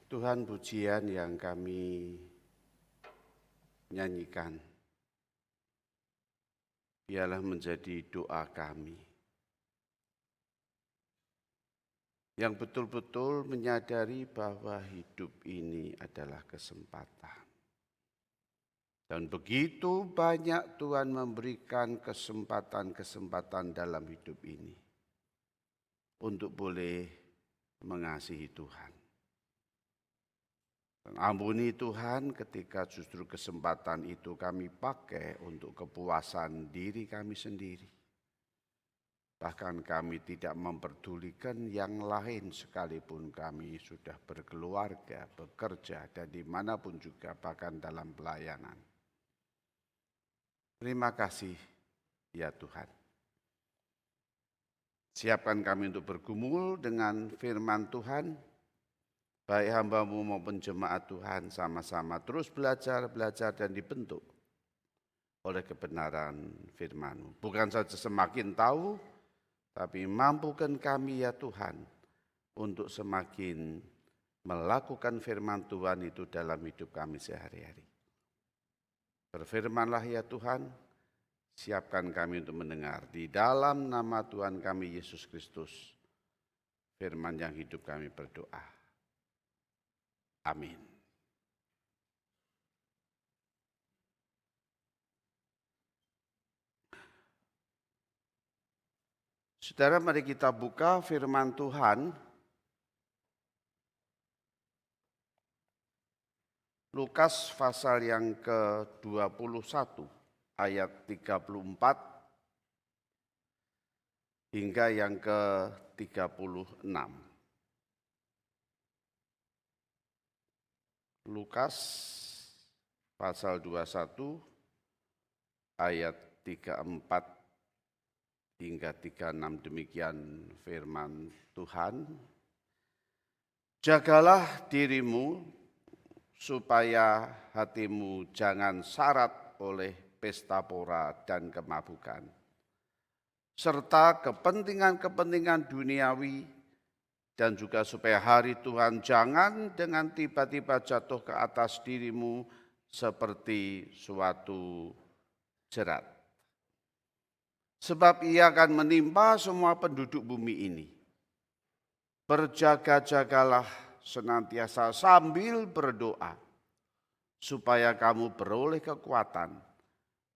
Tuhan, pujian yang kami nyanyikan biarlah menjadi doa kami yang betul-betul menyadari bahwa hidup ini adalah kesempatan. Dan begitu banyak Tuhan memberikan kesempatan-kesempatan dalam hidup ini untuk boleh mengasihi Tuhan. Dan ampuni Tuhan ketika justru kesempatan itu kami pakai untuk kepuasan diri kami sendiri. Bahkan kami tidak memperdulikan yang lain sekalipun kami sudah berkeluarga, bekerja, dan dimanapun juga bahkan dalam pelayanan. Terima kasih ya Tuhan. Siapkan kami untuk bergumul dengan firman Tuhan. Baik hamba-Mu maupun jemaat Tuhan sama-sama terus belajar dan dibentuk oleh kebenaran firman-Mu. Bukan saja semakin tahu, tapi mampukan kami ya Tuhan untuk semakin melakukan firman Tuhan itu dalam hidup kami sehari-hari. Berfirmanlah ya Tuhan, siapkan kami untuk mendengar. Di dalam nama Tuhan kami Yesus Kristus, firman yang hidup kami berdoa. Amin. Saudara, mari kita buka firman Tuhan. Lukas pasal yang ke-21 ayat 34 hingga yang ke-36. Lukas pasal 21 ayat 34 hingga 36, demikian firman Tuhan. Jagalah dirimu supaya hatimu jangan syarat oleh pesta pora dan kemabukan, serta kepentingan-kepentingan duniawi, dan juga supaya hari Tuhan jangan dengan tiba-tiba jatuh ke atas dirimu seperti suatu jerat. Sebab ia akan menimpa semua penduduk bumi ini. Berjaga-jagalah senantiasa sambil berdoa, supaya kamu beroleh kekuatan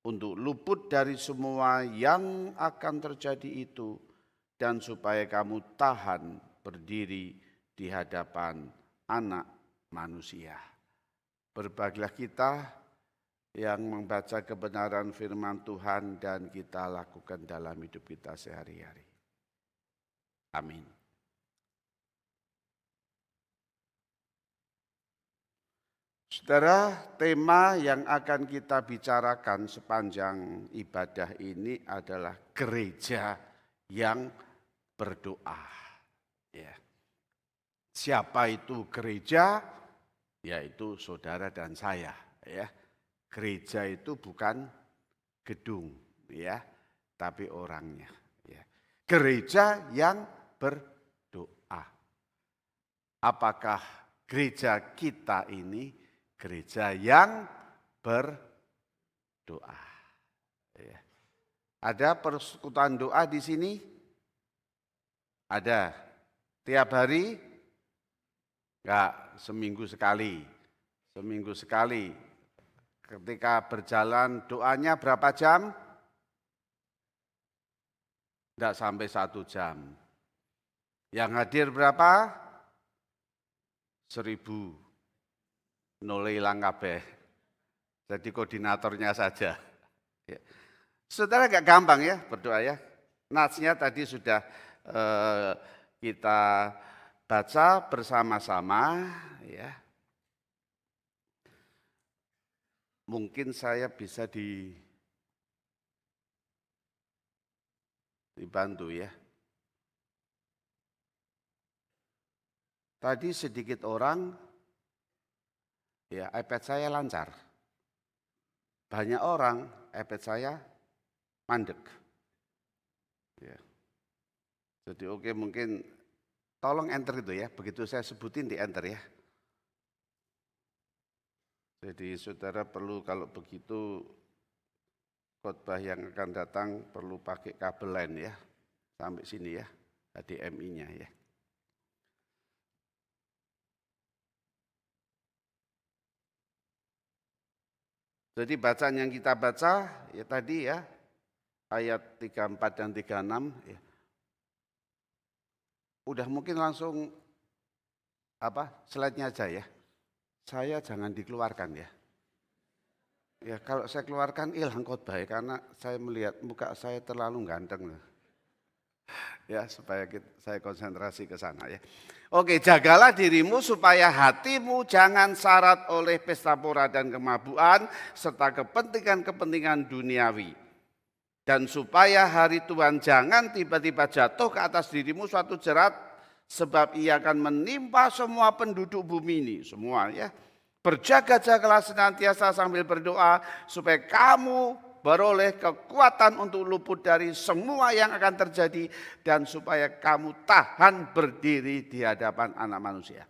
untuk luput dari semua yang akan terjadi itu, dan supaya kamu tahan berdiri di hadapan Anak Manusia. Berbahagialah kita yang membaca kebenaran firman Tuhan dan kita lakukan dalam hidup kita sehari-hari. Amin. Saudara, tema yang akan kita bicarakan sepanjang ibadah ini adalah gereja yang berdoa. Ya. Siapa itu gereja? Yaitu saudara dan saya. Ya. Gereja itu bukan gedung, ya, tapi orangnya. Ya. Gereja yang berdoa. Apakah gereja kita ini gereja yang berdoa? Ya. Ada persekutuan doa di sini? Ada. Tiap hari? Enggak, seminggu sekali. Seminggu sekali. Ketika berjalan doanya berapa jam? Enggak sampai 1 jam. Yang hadir berapa? 1000. Nol hilang kabeh. Jadi koordinatornya saja. Ya. Saudara, gak gampang ya berdoa ya. Natsnya tadi sudah kita baca bersama-sama ya. Mungkin saya bisa dibantu ya. Tadi sedikit orang, ya iPad saya lancar. Banyak orang iPad saya mandek. Ya. Jadi oke, mungkin tolong enter itu ya. Begitu saya sebutin di enter ya. Jadi saudara perlu kalau begitu khotbah yang akan datang perlu pakai kabel lain ya. Sampai sini ya, HDMI-nya ya. Jadi bacaan yang kita baca ya tadi ya, ayat 34 dan 36 ya. Udah mungkin langsung slide-nya aja ya. Saya jangan dikeluarkan ya. Ya kalau saya keluarkan hilang khotbah ya, karena saya melihat muka saya terlalu ganteng. Ya supaya saya konsentrasi ke sana ya. Oke, jagalah dirimu supaya hatimu jangan syarat oleh pesta pora dan kemabukan serta kepentingan-kepentingan duniawi. Dan supaya hari Tuhan jangan tiba-tiba jatuh ke atas dirimu suatu jerat, sebab ia akan menimpa semua penduduk bumi ini, semua ya. Berjaga-jagalah senantiasa sambil berdoa supaya kamu beroleh kekuatan untuk luput dari semua yang akan terjadi dan supaya kamu tahan berdiri di hadapan anak manusia.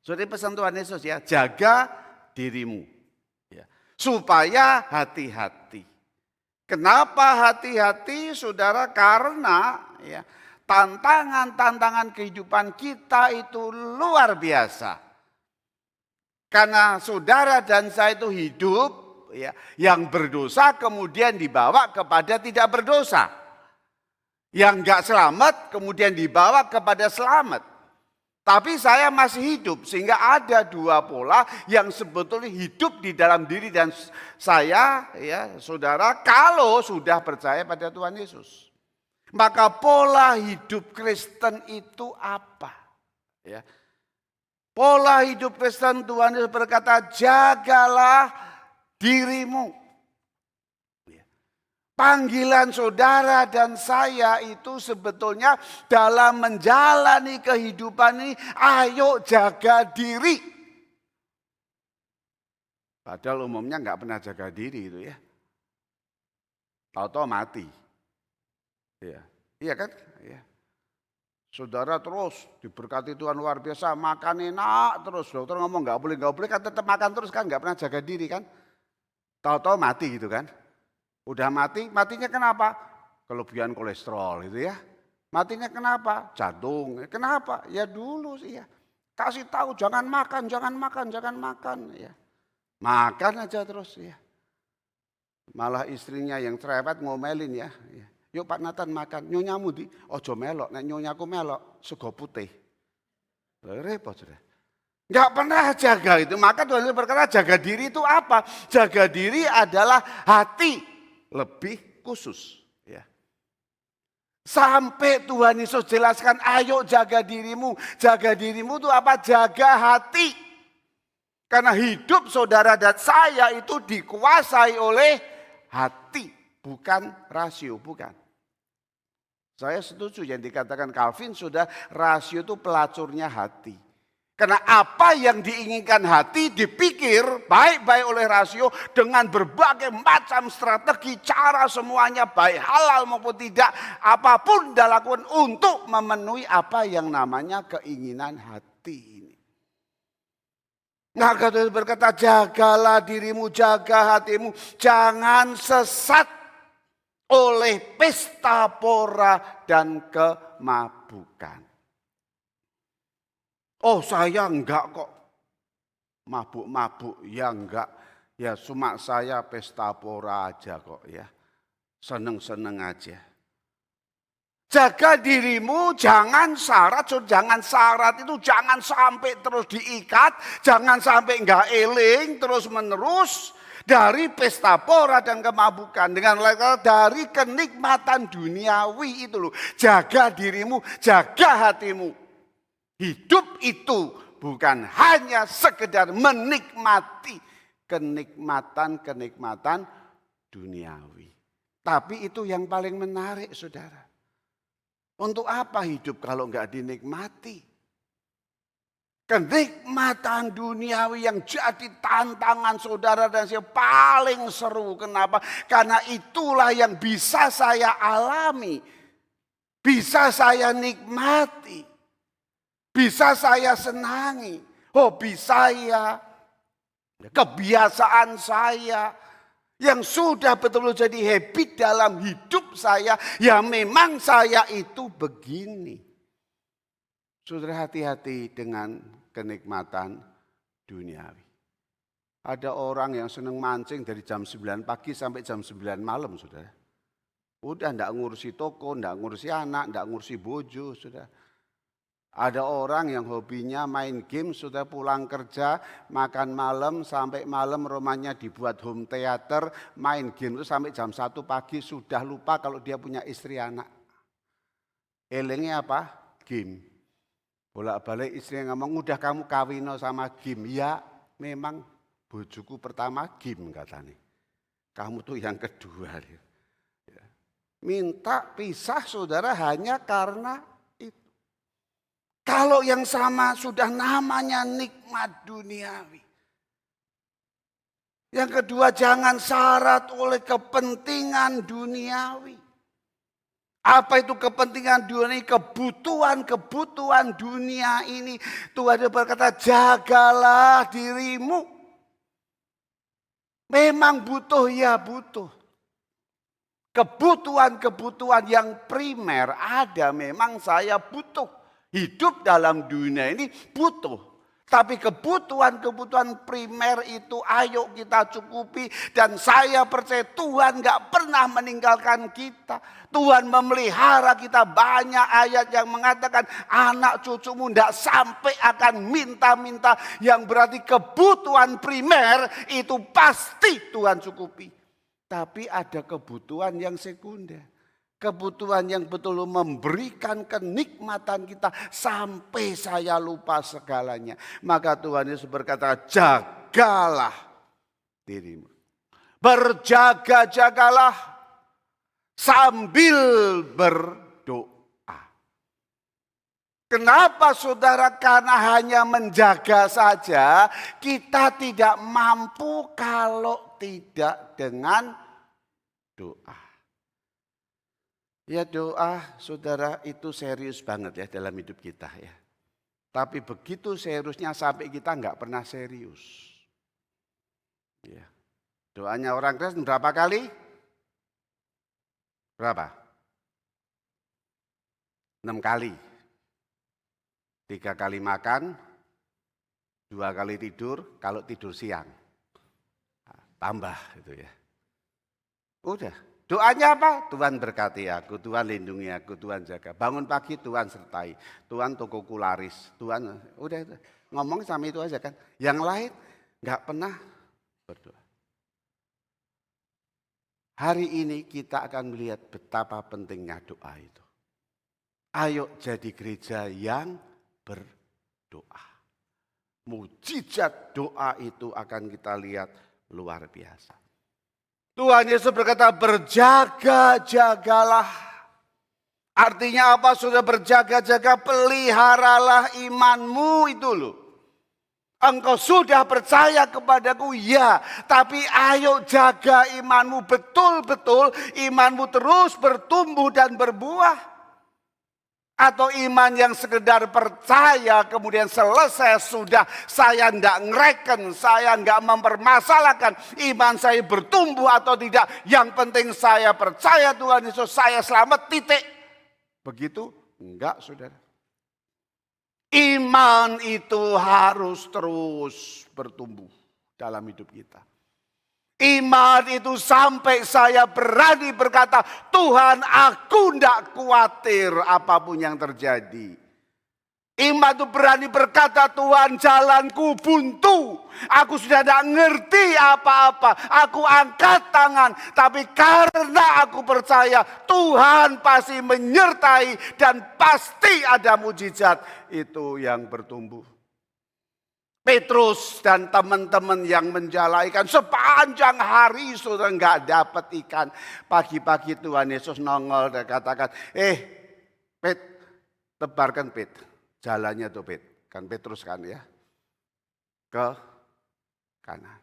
Jadi pesan Tuhan Yesus ya, jaga dirimu ya, supaya hati-hati. Kenapa hati-hati saudara? Karena ya, tantangan-tantangan kehidupan kita itu luar biasa. Karena saudara dan saya itu hidup ya, yang berdosa kemudian dibawa kepada tidak berdosa. Yang enggak selamat kemudian dibawa kepada selamat. Tapi saya masih hidup sehingga ada dua pola yang sebetulnya hidup di dalam diri dan saya ya saudara kalau sudah percaya pada Tuhan Yesus. Maka pola hidup Kristen itu apa? Ya. Pola hidup Kristen Tuhan Yesus berkata jagalah dirimu. Panggilan saudara dan saya itu sebetulnya dalam menjalani kehidupan ini, ayo jaga diri. Padahal umumnya nggak pernah jaga diri itu ya. Tahu-tahu mati. Iya, iya kan? Ya. Saudara terus diberkati Tuhan luar biasa, makan enak terus. Dokter ngomong nggak boleh kan tetap makan terus kan, nggak pernah jaga diri kan? Tahu-tahu mati gitu kan? Udah mati, matinya kenapa? Kelebihan kolesterol gitu ya. Matinya kenapa? Jantung. Kenapa? Ya dulu sih ya. Kasih tahu jangan makan ya. Makan aja terus ya. Malah istrinya yang cerewet ngomelin ya. Yuk Pak Nathan makan, nyonyamu di ojo melok, nek nyonyaku melok sego putih. Repot sudah. Enggak pernah jaga itu. Maka Tuhan berkata jaga diri itu apa? Jaga diri adalah hati. Lebih khusus ya. Sampai Tuhan Yesus jelaskan ayo jaga dirimu. Jaga dirimu itu apa? Jaga hati. Karena hidup saudara dan saya itu dikuasai oleh hati. Bukan rasio, bukan. Saya setuju yang dikatakan Calvin sudah rasio itu pelacurnya hati. Karena apa yang diinginkan hati dipikir baik-baik oleh rasio dengan berbagai macam strategi, cara semuanya baik halal maupun tidak. Apapun dilakukan untuk memenuhi apa yang namanya keinginan hati ini. Nah kata berkata jagalah dirimu, jaga hatimu. Jangan sesat oleh pesta pora dan kemabukan. Oh saya enggak kok mabuk-mabuk, ya enggak. Ya cuma saya pesta pora aja kok ya. Seneng-seneng aja. Jaga dirimu, jangan syarat itu jangan sampai terus diikat. Jangan sampai enggak eling terus menerus. Dari pesta pora dan kemabukan. Dengan dari kenikmatan duniawi itu loh. Jaga dirimu, jaga hatimu. Hidup itu bukan hanya sekedar menikmati kenikmatan duniawi. Tapi itu yang paling menarik saudara. Untuk apa hidup kalau enggak dinikmati? Kenikmatan duniawi yang jadi tantangan saudara dan saya paling seru. Kenapa? Karena itulah yang bisa saya alami. Bisa saya nikmati. Bisa saya senangi, hobi saya, Kebiasaan saya yang sudah betul-betul jadi habit dalam hidup saya, ya memang saya itu begini. Saudara, hati-hati dengan kenikmatan duniawi. Ada orang yang senang mancing dari jam 9 pagi sampai jam 9 malam, saudara. Udah enggak ngurusi toko, enggak ngurusi anak, enggak ngurusi bojo, saudara. Ada orang yang hobinya main game, sudah pulang kerja, makan malam, sampai malam rumahnya dibuat home theater, main game itu sampai jam 1 pagi, sudah lupa kalau dia punya istri anak. Elengnya apa? Game. Bolak-balik istri ngomong, udah kamu kawino sama game. Ya memang bojoku pertama game katanya. Kamu tuh yang kedua. Minta pisah saudara hanya karena kalau yang sama sudah namanya nikmat duniawi. Yang kedua, jangan syarat oleh kepentingan duniawi. Apa itu kepentingan dunia? Kebutuhan dunia ini. Tuhan berkata, jagalah dirimu. Memang butuh, ya butuh. Kebutuhan yang primer ada, memang saya butuh. Hidup dalam dunia ini butuh. Tapi kebutuhan primer itu ayo kita cukupi. Dan saya percaya Tuhan gak pernah meninggalkan kita. Tuhan memelihara kita. Banyak ayat yang mengatakan anak cucumu gak sampai akan minta-minta. Yang berarti kebutuhan primer itu pasti Tuhan cukupi. Tapi ada kebutuhan yang sekunder. Kebutuhan yang betul memberikan kenikmatan kita sampai saya lupa segalanya. Maka Tuhan Yesus berkata, jagalah dirimu. Berjaga-jagalah sambil berdoa. Kenapa saudara? Karena hanya menjaga saja kita tidak mampu kalau tidak dengan doa. Ya doa saudara itu serius banget ya dalam hidup kita ya. Tapi begitu seriusnya sampai kita enggak pernah serius. Ya. Doanya orang Kristen berapa kali? Berapa? 6 kali. 3 kali makan, 2 kali tidur, kalau tidur siang. Tambah gitu ya. Udah. Doanya apa? Tuhan berkati aku, Tuhan lindungi aku, Tuhan jaga. Bangun pagi Tuhan sertai, Tuhan tokoku laris, Tuhan udah itu. Ngomong sama itu aja kan. Yang lain nggak pernah berdoa. Hari ini kita akan melihat betapa pentingnya doa itu. Ayo jadi gereja yang berdoa. Mujizat doa itu akan kita lihat luar biasa. Tuhan Yesus berkata berjaga-jagalah. Artinya apa? Sudah berjaga-jaga, peliharalah imanmu itu loh. Engkau sudah percaya kepadaku, ya. Tapi ayo jaga imanmu betul-betul. Imanmu terus bertumbuh dan berbuah. Atau iman yang sekedar percaya kemudian selesai sudah, saya enggak ngereken, saya enggak mempermasalahkan iman saya bertumbuh atau tidak. Yang penting saya percaya Tuhan Yesus, saya selamat, titik. Begitu? Enggak saudara. Iman itu harus terus bertumbuh dalam hidup kita. Iman itu sampai saya berani berkata, Tuhan aku tidak khawatir apapun yang terjadi. Iman itu berani berkata, Tuhan jalanku buntu. Aku sudah tidak ngerti apa-apa. Aku angkat tangan. Tapi karena aku percaya Tuhan pasti menyertai dan pasti ada mujizat. Itu yang bertumbuh. Petrus dan teman-teman yang menjala ikan sepanjang hari sudah nggak dapat ikan. Pagi-pagi Tuhan Yesus nongol dan katakan, Pet, tebarkan Pet, jalannya tuh Pet, kan Petrus kan ya, ke kanan.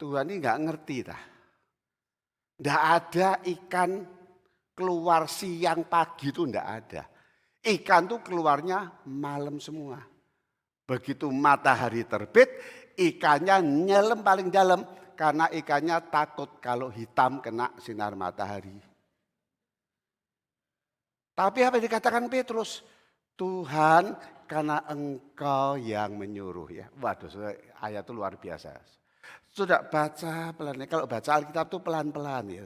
Tuhan ini nggak ngerti dah, nggak ada ikan keluar siang pagi itu nggak ada. Ikan tuh keluarnya malam semua. Begitu matahari terbit, ikannya nyelam paling dalam karena ikannya takut kalau hitam kena sinar matahari. Tapi apa yang dikatakan Petrus? Tuhan, karena Engkau yang menyuruh ya. Waduh, ayat itu luar biasa. Sudah baca pelan, kalau baca Alkitab itu pelan-pelan ya.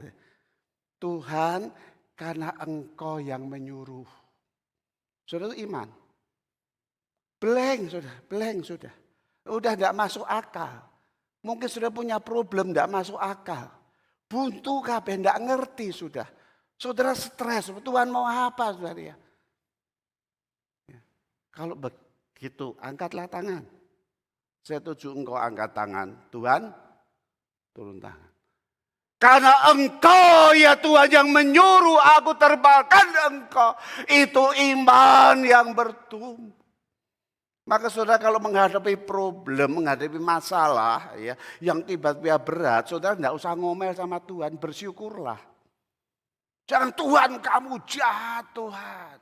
Tuhan, karena Engkau yang menyuruh. Sudah itu iman. Blank sudah. Udah tidak masuk akal. Mungkin sudah punya problem tidak masuk akal. Buntu kabeh tidak ngerti sudah. Saudara stres, Tuhan mau apa saudara ya? Kalau begitu angkatlah tangan. Saya tuju engkau angkat tangan. Tuhan turun tangan. Karena Engkau ya Tuhan yang menyuruh aku terbangkan Engkau. Itu iman yang bertumbuh. Maka saudara kalau menghadapi problem, menghadapi masalah ya, yang tiba-tiba berat, saudara tidak usah ngomel sama Tuhan, bersyukurlah. Jangan Tuhan kamu jahat Tuhan.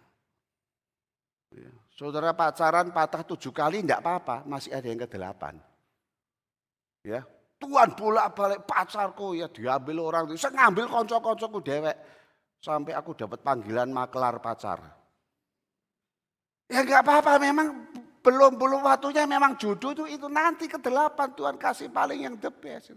Ya. Saudara pacaran patah 7 kali tidak apa-apa, masih ada yang ke-8. Ya, Tuhan bolak-balik pacarku ya diambil orang itu. Saya ngambil konco-koncoku dewek. Sampai aku dapat panggilan maklar pacar. Ya enggak apa-apa, memang belum waktunya, memang jodoh itu nanti ke-8 Tuhan kasih paling yang the best.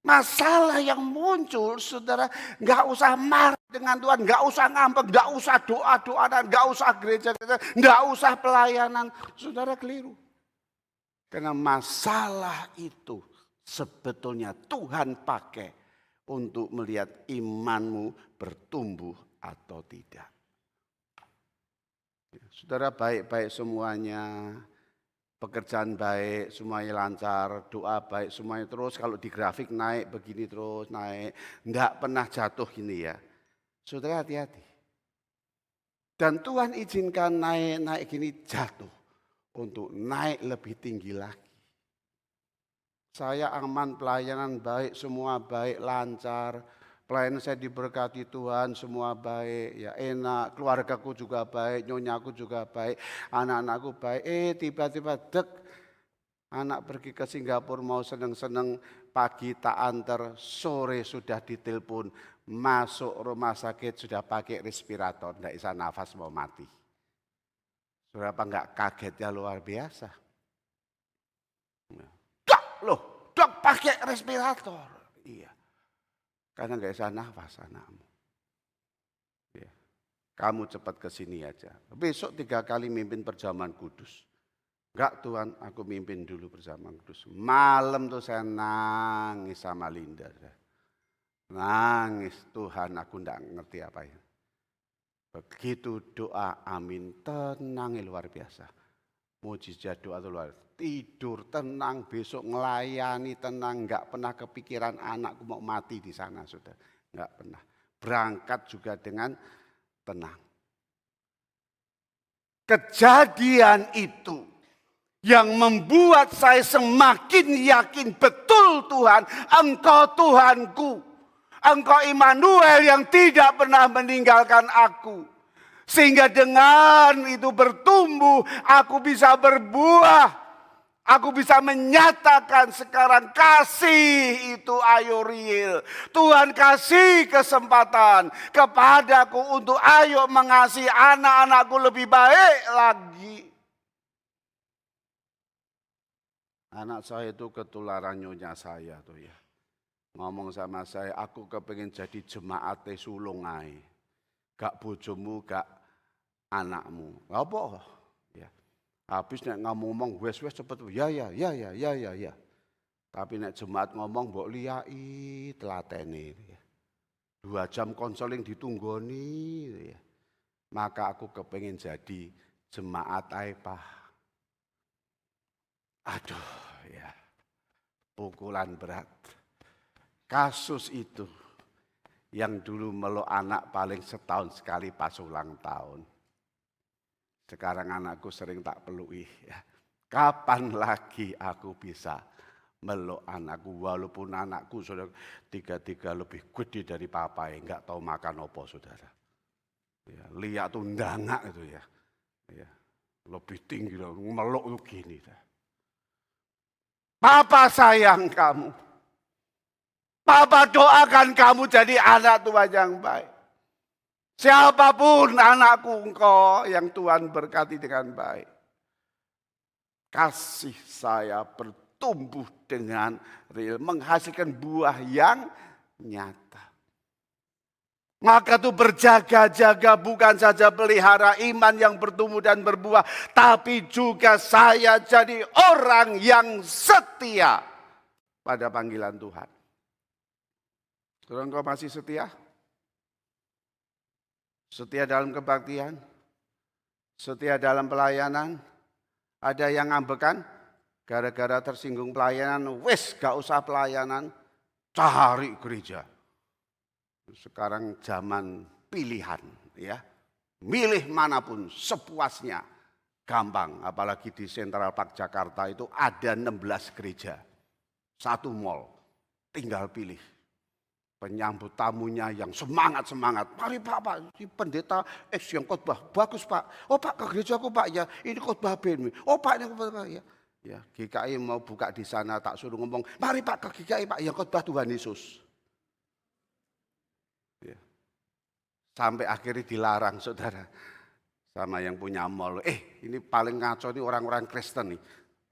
Masalah yang muncul saudara enggak usah marah dengan Tuhan, enggak usah ngambek, enggak usah doa-doa, enggak usah gereja, enggak usah pelayanan. Saudara keliru. Karena masalah itu sebetulnya Tuhan pakai untuk melihat imanmu bertumbuh atau tidak. Saudara baik-baik semuanya, pekerjaan baik, semuanya lancar, doa baik, semuanya terus. Kalau di grafik naik begini terus naik, enggak pernah jatuh gini ya. Saudara hati-hati. Dan Tuhan izinkan naik gini jatuh untuk naik lebih tinggi lagi. Saya aman, pelayanan baik, semua baik, lancar. Pelayanan saya diberkati Tuhan, semua baik, ya enak. Keluargaku juga baik, nyonyaku juga baik, anak-anakku baik. Tiba-tiba dek, anak pergi ke Singapura mau seneng-seneng, pagi tak antar, sore sudah ditelepon, masuk rumah sakit sudah pakai respirator, tidak bisa nafas mau mati. Saudara apa enggak kagetnya luar biasa? Dok pakai respirator. Iya. Karena enggak bisa nafas anakmu. Ya. Kamu cepat ke sini aja. Besok 3 kali mimpin perjamuan kudus. Enggak Tuhan, aku mimpin dulu perjamuan kudus. Malam tuh saya nangis sama Linda. Nangis, Tuhan aku enggak ngerti apa ya. Begitu doa amin, tenang luar biasa. Mujizat doa itu luar biasa. Tidur tenang, besok melayani tenang, enggak pernah kepikiran anakku mau mati di sana sudah, enggak pernah. Berangkat juga dengan tenang. Kejadian itu yang membuat saya semakin yakin betul Tuhan, Engkau Tuhanku, Engkau Immanuel yang tidak pernah meninggalkan aku. Sehingga dengan itu bertumbuh, aku bisa berbuah. Aku bisa menyatakan sekarang kasih itu ayo real. Tuhan kasih kesempatan kepadaku untuk ayo mengasihi anak-anakku lebih baik lagi. Anak saya itu ketularan nyonya saya tuh ya. Ngomong sama saya, aku kepengen jadi jemaat sulung ae. Gak bojomu, gak anakmu. Apa? Ya. Habis nek ngomong wes cepet ya. Tapi nek jemaat ngomong mbok liyai telatene ya. 2 jam konseling ditunggoni ya. Maka aku kepengen jadi jemaat ae, Pak. Aduh ya. Pukulan berat. Kasus itu yang dulu meluk anak paling setahun sekali pas ulang tahun. Sekarang anakku sering tak pelui. Ya. Kapan lagi aku bisa meluk anakku walaupun anakku sudah 3 lebih gede dari papa, enggak tahu makan apa saudara. Ya, lihat tuh ndangak itu ya. Ya. Lebih tinggi meluk tuh gini. Papa sayang kamu. Papa doakan kamu jadi anak Tuhan yang baik. Siapapun anakku engkau yang Tuhan berkati dengan baik. Kasih saya bertumbuh dengan real, menghasilkan buah yang nyata. Maka itu berjaga-jaga bukan saja pelihara iman yang bertumbuh dan berbuah, tapi juga saya jadi orang yang setia pada panggilan Tuhan. Saudara, engkau masih setia? Setia dalam kebaktian? Setia dalam pelayanan? Ada yang ngambekan? Gara-gara tersinggung pelayanan, wes gak usah pelayanan, cari gereja. Sekarang zaman pilihan, ya. Milih manapun sepuasnya, gampang. Apalagi di Central Park Jakarta itu ada 16 gereja, 1 mall, tinggal pilih. Penyambut tamunya yang semangat-semangat. Mari Pak, si pendeta X yang khotbah bagus Pak. Oh Pak, ke gerejaku Pak ya. Ini khotbah Ben. Oh Pak, ini khotbah ya. Ya, GKI mau buka di sana tak suruh ngomong, mari Pak ke GKI Pak yang khotbah Tuhan Yesus. Ya. Sampai akhirnya dilarang saudara sama yang punya mall. Ini paling ngaco nih orang-orang Kristen nih.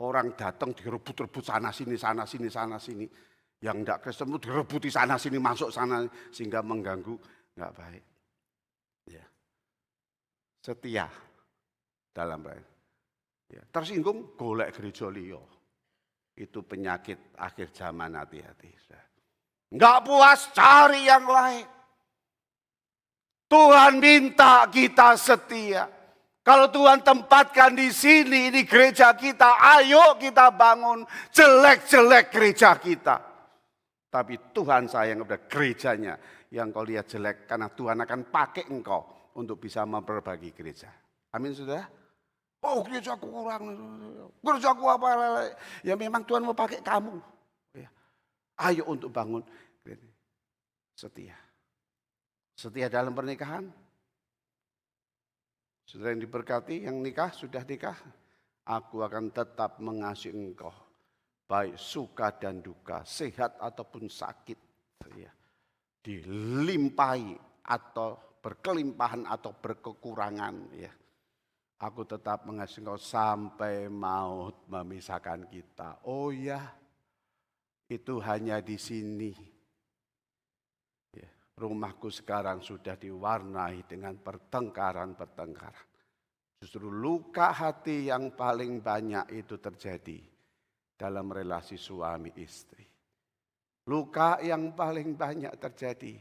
Orang datang direbut-rebut sana sini, sana sini, sana sini. Yang enggak Kristen itu direbuti sana sini, masuk sana sehingga mengganggu, enggak baik. Ya. Setia dalam baik. Ya. Tersinggung golek gereja liya. Itu penyakit akhir zaman, hati-hati. Enggak puas cari yang lain. Tuhan minta kita setia. Kalau Tuhan tempatkan di sini, ini gereja kita, ayo kita bangun jelek-jelek gereja kita. Tapi Tuhan sayang kepada gerejanya yang kau lihat jelek karena Tuhan akan pakai engkau untuk bisa memperbaiki gereja. Amin saudara? Oh gerejaku kurang, gerejaku apa? Ya memang Tuhan mau pakai kamu. Ayo untuk bangun setia. Setia dalam pernikahan. Saudara yang diberkati, yang nikah, sudah nikah. Aku akan tetap mengasihi engkau. Baik suka dan duka, sehat ataupun sakit, ya, dilimpahi atau berkelimpahan atau berkekurangan, ya. Aku tetap mengasihi engkau sampai maut memisahkan kita. Oh ya, itu hanya di sini. Ya, rumahku sekarang sudah diwarnai dengan pertengkaran-pertengkaran. Justru luka hati yang paling banyak itu terjadi dalam relasi suami istri. Luka yang paling banyak terjadi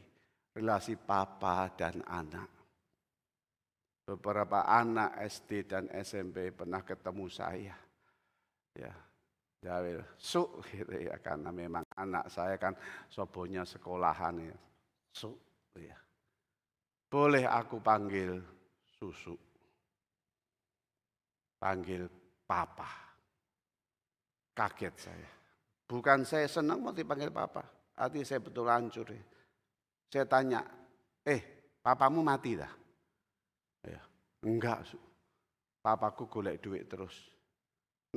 relasi papa dan anak. Beberapa anak SD dan SMP pernah ketemu saya. Ya, Jawil, gitu ya, karena memang anak saya kan sobonya sekolahan ya. Ya. Boleh aku panggil susu. Panggil papa. Kaget saya. Bukan saya senang mau dipanggil papa. Hati saya betul hancur. Ya. Saya tanya, papamu mati dah? Ya, enggak. Papaku golek duit terus.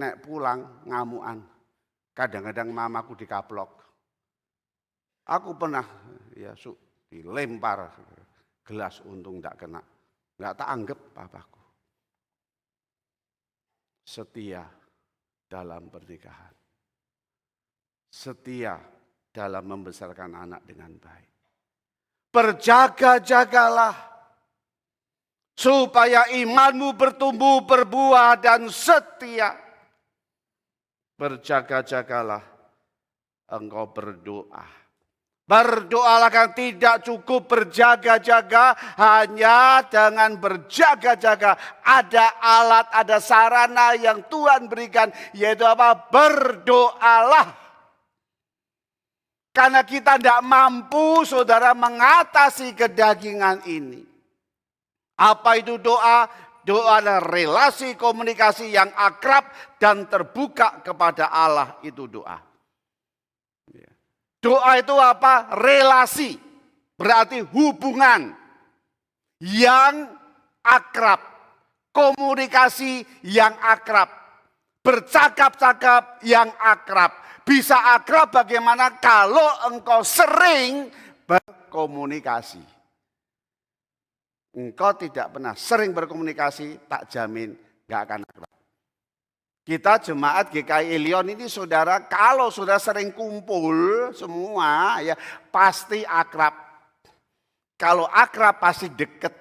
Nek pulang ngamuan. Kadang-kadang mamaku dikaplok. Aku pernah ya dilempar gelas, untung enggak kena. Enggak tak anggap papaku. Setia dalam pernikahan. Setia dalam membesarkan anak dengan baik. Berjaga-jagalah supaya imanmu bertumbuh, berbuah dan setia. Berjaga-jagalah engkau berdoa. Berdoalah kan tidak cukup berjaga-jaga, hanya dengan berjaga-jaga ada alat, ada sarana yang Tuhan berikan, yaitu apa? Berdoalah. Karena kita tidak mampu saudara mengatasi kedagingan ini. Apa itu doa? Doa adalah relasi komunikasi yang akrab dan terbuka kepada Allah, itu doa. Doa itu apa? Relasi. Berarti hubungan yang akrab. Komunikasi yang akrab. Bercakap-cakap yang akrab. Bisa akrab bagaimana kalau engkau sering berkomunikasi. Engkau tidak pernah sering berkomunikasi, tak jamin gak akan akrab. Kita jemaat GKI Ilion ini saudara, kalau sudah sering kumpul semua ya pasti akrab. Kalau akrab pasti deket.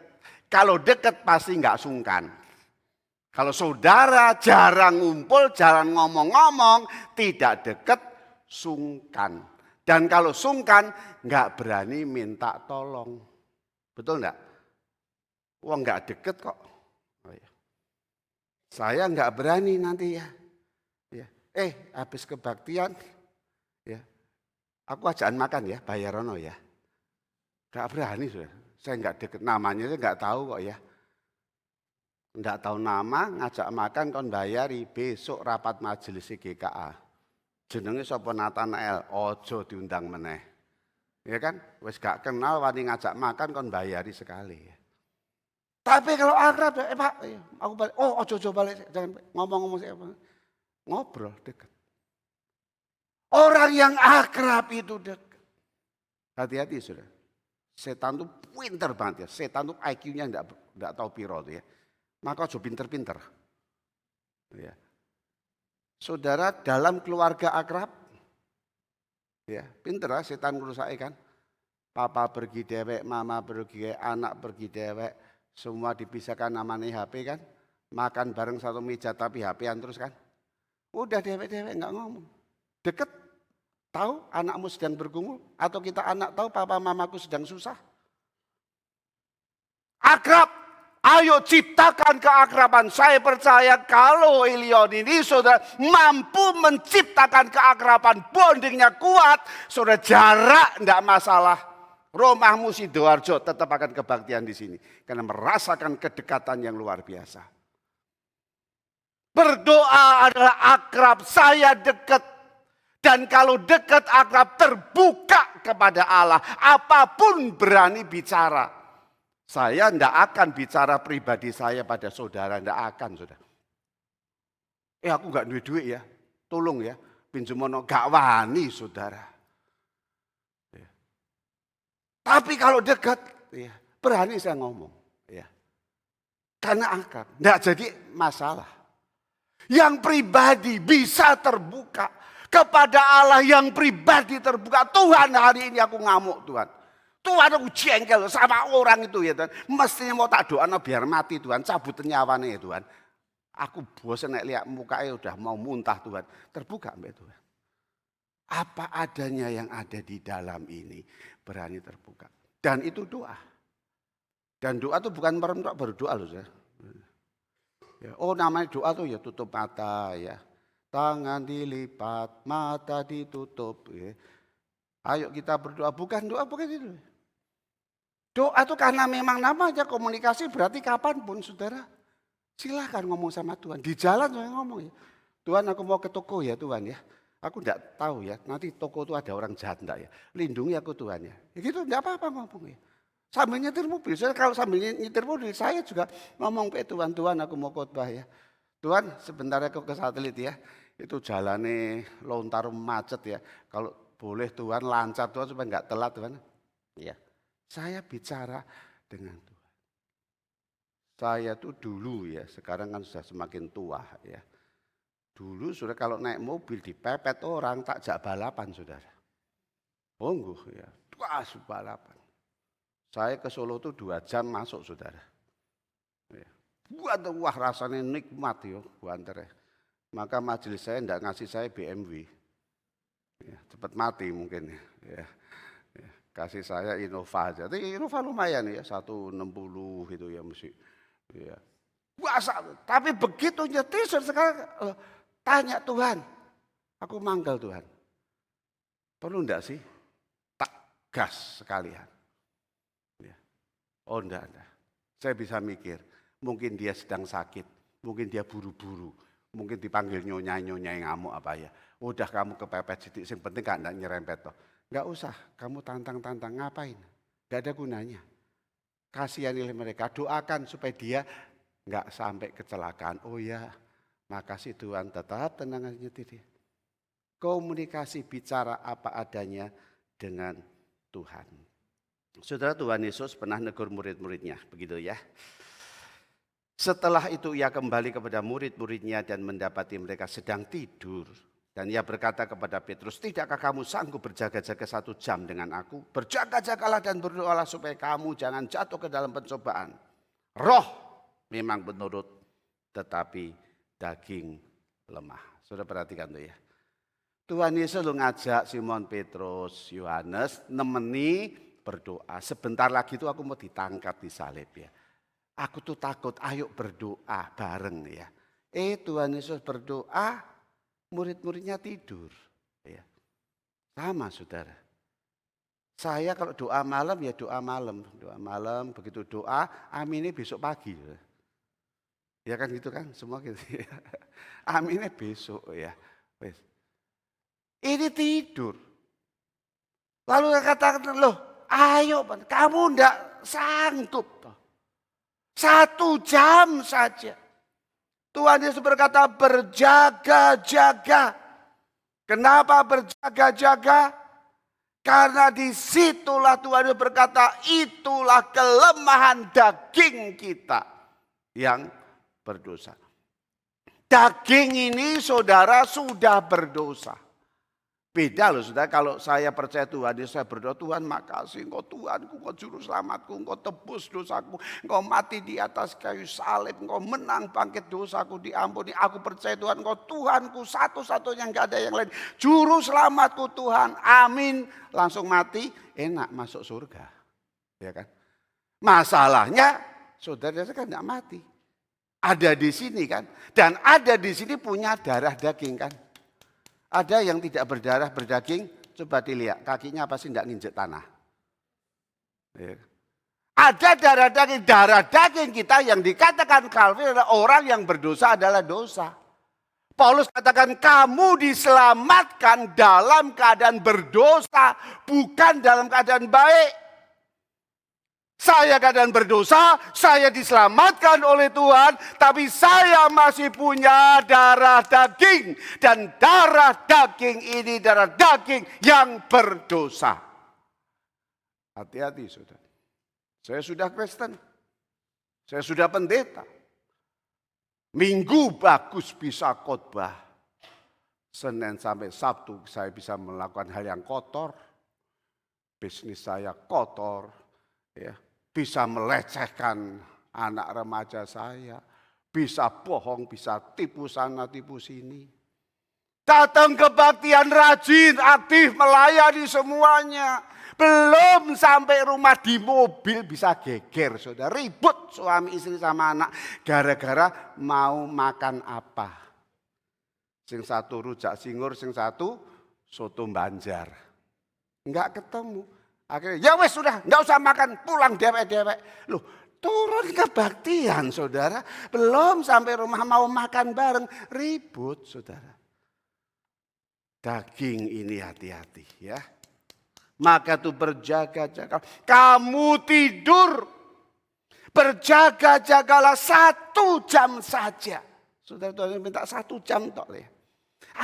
Kalau deket pasti nggak sungkan. Kalau saudara jarang ngumpul, jarang ngomong-ngomong, tidak deket, sungkan. Dan kalau sungkan nggak berani minta tolong. Betul nggak? Wong nggak deket kok. Oh ya. Saya nggak berani nanti ya. Habis kebaktian, ya, aku ajakan makan ya, bayarono ya. Nggak berani sudah. Saya nggak deket, namanya saya nggak tahu kok ya. Nggak tahu nama, ngajak makan kon bayari besok rapat majelis GKA. Jenenge sapa Nathanael, ojo diundang meneh. Ya kan? Wis gak kenal wani ngajak makan kon bayari sekali ya. Tapi kalau akrab, Pak, aku balik. Oh, ojo balik, jangan ngomong-ngomong siapa. Ngobrol dekat. Orang yang akrab itu dekat. Hati-hati sudah. Setan itu pinter banget ya. Setan itu IQ-nya enggak tahu piro tuh ya. Maka ojo pinter-pinter. Ya. Saudara dalam keluarga akrab, ya pinter lah setan ngerusak kan. Papa pergi dewek, mama pergi, anak pergi dewek. Semua dipisahkan namanya HP kan. Makan bareng satu meja tapi HP-an terus kan. Udah dewek-dewek enggak ngomong. Deket, tahu anakmu sedang bergumul. Atau kita anak tahu papa mamaku sedang susah. Akrab. Ayo ciptakan keakraban. Saya percaya kalau Ilion ini saudara mampu menciptakan keakraban. Bondingnya kuat. Saudara jarak enggak masalah. Rumahmu Sidoarjo tetap akan kebaktian di sini. Karena merasakan kedekatan yang luar biasa. Berdoa adalah akrab. Saya dekat. Dan kalau dekat akrab terbuka kepada Allah. Apapun berani bicara. Saya tidak akan bicara pribadi saya pada saudara, tidak akan saudara. Aku nggak duit ya, tolong ya, pinjemono gak wani saudara. Ya. Tapi kalau dekat, ya, berani saya ngomong, ya. Karena akrab, tidak jadi masalah. Yang pribadi bisa terbuka kepada Allah yang pribadi terbuka. Tuhan hari ini aku ngamuk Tuhan. Tuhan aku jengkel sama orang itu ya Tuhan. Mestinya mau tak doa biar mati Tuhan. Cabut nyawane ya Tuhan. Aku bosan lihat mukanya udah mau muntah Tuhan. Terbuka mbak Tuhan. Apa adanya yang ada di dalam ini. Berani terbuka. Dan itu doa. Dan doa itu bukan merem berdoa loh ya. Oh namanya doa tuh ya tutup mata ya. Tangan dilipat, mata ditutup. Ya. Ayo kita berdoa. Bukan doa, bukan itu. Doa itu karena memang namanya komunikasi berarti kapanpun saudara. Silahkan ngomong sama Tuhan. Di jalan saya ngomong ya. Tuhan aku mau ke toko ya Tuhan ya. Aku enggak tahu ya. Nanti toko itu ada orang jahat enggak ya. Lindungi aku Tuhan ya. Ya gitu enggak apa-apa ngomong ya. Sambil nyetir mobil. Saya kalau sambil nyetir mobil saya juga ngomong ke Tuhan. Tuhan aku mau khotbah ya. Tuhan sebentar aku ke satelit ya. Itu jalannya lontar macet ya. Kalau boleh Tuhan lancar Tuhan supaya enggak telat Tuhan. Iya. Saya bicara dengan Tuhan. Saya tuh dulu ya, sekarang kan sudah semakin tua ya. Dulu sudah kalau naik mobil dipepet orang tak jak balapan saudara. Ongguh ya, wah balapan. Saya ke Solo tuh 2 jam masuk saudara. Ya. Wah rasanya nikmat yo buantere. Maka majelis saya enggak ngasih saya BMW. Ya, cepat mati mungkin ya. Kasih saya Innova aja. Tapi Innova lumayan ya, 160 gitu ya mesti. Ya. Puasa, tapi begitu nyetir sekarang tanya Tuhan. Aku manggil Tuhan. Perlu enggak sih? Tak gas sekalian. Ya. Oh enggak. Saya bisa mikir, mungkin dia sedang sakit, mungkin dia buru-buru, mungkin dipanggil nyonya ngamuk apa ya. Udah kamu kepepet sedikit, yang penting enggak nyerempet toh. Enggak usah, kamu tantang-tantang ngapain? Enggak ada gunanya. Kasihanilah mereka, doakan supaya dia enggak sampai kecelakaan. Oh ya, Makasih Tuhan, tetap tenang aja dia. Komunikasi bicara apa adanya dengan Tuhan. Saudara, Tuhan Yesus pernah negur murid-muridnya, begitu ya. Setelah itu ia kembali kepada murid-muridnya dan mendapati mereka sedang tidur. Dan ia berkata kepada Petrus, tidakkah kamu sanggup berjaga-jaga 1 jam dengan aku? Berjaga-jagalah dan berdoalah supaya kamu jangan jatuh ke dalam pencobaan. Roh memang menurut, tetapi daging lemah. Sudah perhatikan tuh ya. Tuhan Yesus lu ngajak Simon Petrus, Yohanes nemeni berdoa. Sebentar lagi tuh aku mau ditangkap, disalib ya. Aku tuh takut, ayo berdoa bareng ya. Tuhan Yesus berdoa, murid-muridnya tidur. Ya. Sama saudara. Saya kalau doa malam ya doa malam. Doa malam, begitu doa, aminnya besok pagi. Ya kan gitu kan, semua gitu. Aminnya besok ya. Ini tidur. Lalu katakan, loh ayo kamu enggak sanggup. 1 jam saja. Tuhan Yesus berkata berjaga-jaga. Kenapa berjaga-jaga? Karena disitulah Tuhan Yesus berkata itulah kelemahan daging kita yang berdosa. Daging ini saudara sudah berdosa. Beda loh saudara, kalau saya percaya Tuhan, saya berdoa, Tuhan makasih engkau Tuhanku, engkau juru selamatku, engkau tebus dosaku, engkau mati di atas kayu salib, engkau menang bangkit dosaku diampuni. Aku percaya Tuhan, engkau Tuhanku satu-satunya, enggak ada yang lain. Juru selamatku Tuhan, amin. Langsung mati, enak masuk surga. Ya kan? Masalahnya saudara saya kan enggak mati. Ada di sini kan, dan ada di sini punya darah daging kan. Ada yang tidak berdarah berdaging, coba dilihat kakinya apa sih tidak nginjek tanah. Ya. Ada darah daging kita yang dikatakan Calvin adalah orang yang berdosa adalah dosa. Paulus katakan kamu diselamatkan dalam keadaan berdosa, bukan dalam keadaan baik. Saya keadaan berdosa, saya diselamatkan oleh Tuhan, tapi saya masih punya darah daging. Dan darah daging ini darah daging yang berdosa. Hati-hati saudara. Saya sudah Kristen, saya sudah pendeta. Minggu bagus bisa khotbah. Senin sampai Sabtu saya bisa melakukan hal yang kotor. Bisnis saya kotor, ya. Bisa melecehkan anak remaja saya. Bisa bohong, bisa tipu sana, tipu sini. Datang kebaktian rajin, aktif, melayani semuanya. Belum sampai rumah di mobil bisa geger. Saudara, ribut suami istri sama anak. Gara-gara mau makan apa. Sing satu rujak cingur, sing satu soto Banjar. Enggak ketemu. Akhirnya ya wes sudah, enggak usah makan, pulang dewek-dewek. Loh, turun kebaktian saudara. Belum sampai rumah mau makan bareng, ribut saudara. Daging ini hati-hati ya. Maka tuh berjaga-jaga. Kamu tidur, berjaga-jagalah 1 jam saja. Saudara Tuhan minta 1 jam tok ya.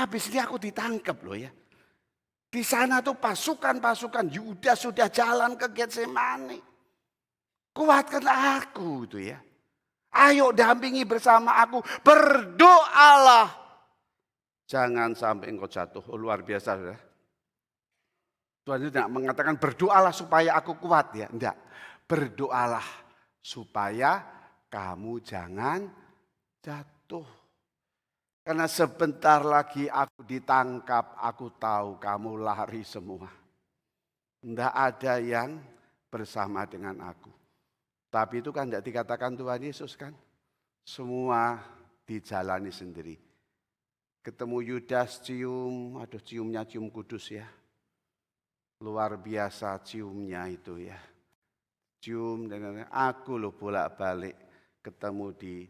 Habis ini aku ditangkap loh ya. Di sana tuh pasukan-pasukan Yudas sudah jalan ke Getsemani. Kuatkan aku itu ya. Ayo dampingi bersama aku. Berdoalah. Jangan sampai engkau jatuh. Oh, luar biasa ya. Tuhan itu tidak mengatakan berdoalah supaya aku kuat ya. Enggak. Berdoalah supaya kamu jangan jatuh. Karena sebentar lagi aku ditangkap, aku tahu kamu lari semua. Tidak ada yang bersama dengan aku. Tapi itu kan tidak dikatakan Tuhan Yesus kan. Semua dijalani sendiri. Ketemu Yudas cium, aduh ciumnya cium kudus ya. Luar biasa ciumnya itu ya. Cium dan aku loh bolak-balik ketemu di